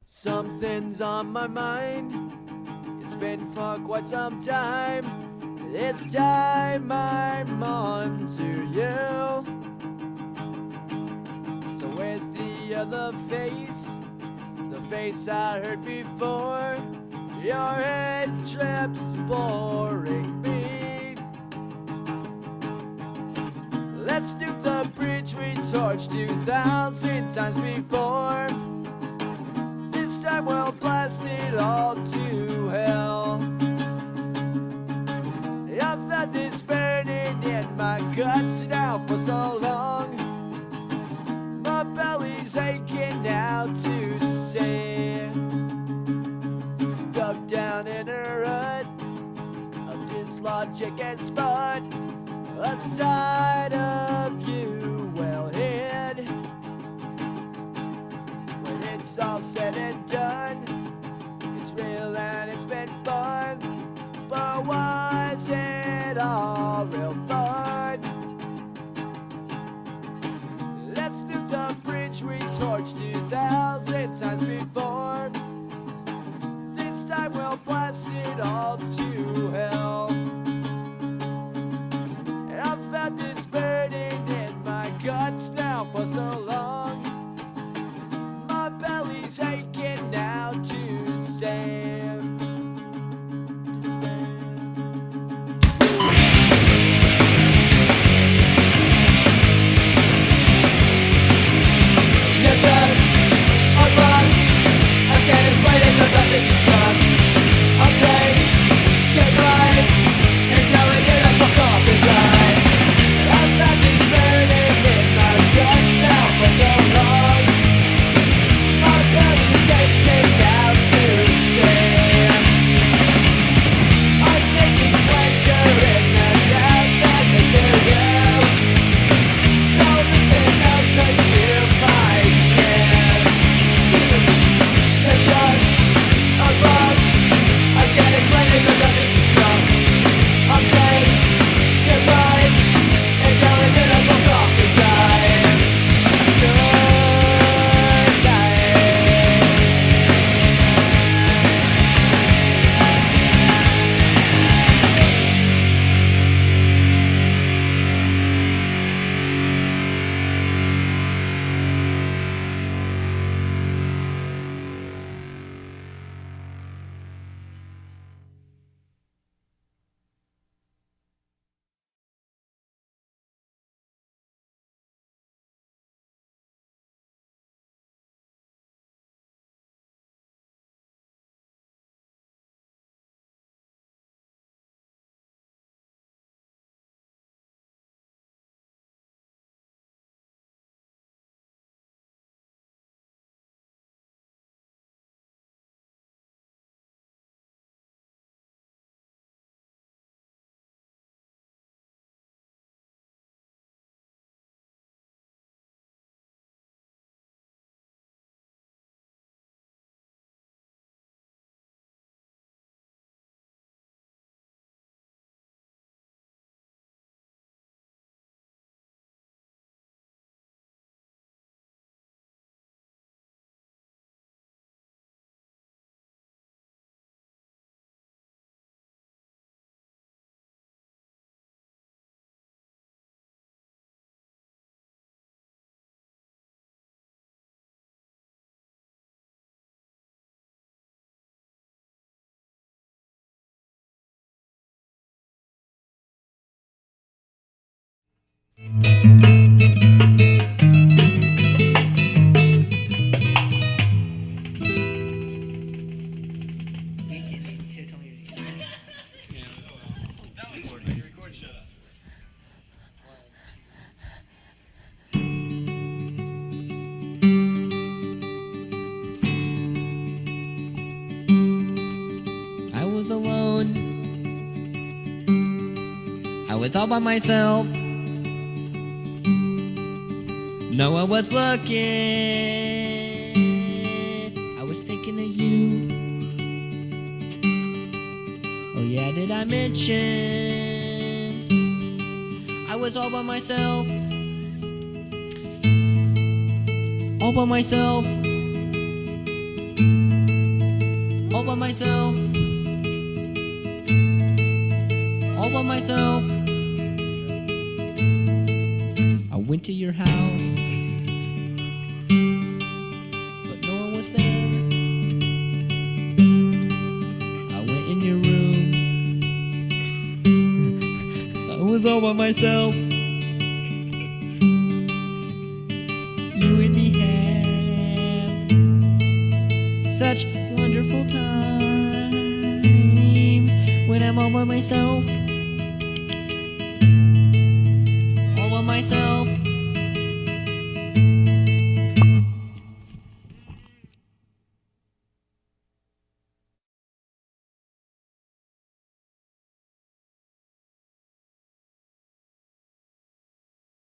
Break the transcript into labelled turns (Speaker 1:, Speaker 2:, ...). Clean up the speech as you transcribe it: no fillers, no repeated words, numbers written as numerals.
Speaker 1: Something's on my mind. It's been for quite some time. It's time I'm on to you. So where's the other face? The face I heard before. Your head trips boring me. Let's do the bridge we torched 2,000 times before. This time we'll blast it all to hell. I've had this burning in my guts now for so long. My belly's aching now to say. Stuck down in a rut of dislogic and smut. A side of you well hid. When it's all said and done, it's real and it's been fun. But was it all real fun? Let's do the bridge we torched 2,000 times before. This time we'll blast it all to hell. I've had this burning in my guts now for so long. My belly's aching now to say. You're just a bug. I can't explain it 'cause I think you suck. I'll take your life and tell it that I fuck off and die. I've had this burning in my guts now for so long. My belly's aching now to say. I'm taking pleasure in the sadness to you. So listen up 'cause you might guess. You're just a bug. I can't explain it 'cause I think you suck. I'm taking your life and tell it that I fuck off and die. Good night.
Speaker 2: I was alone. I was all by myself. No one was looking. I was thinking of you. Oh yeah, did I mention I was all by myself? All by myself. myself. I went to your house, but no one was there. I went in your room. I was all by myself.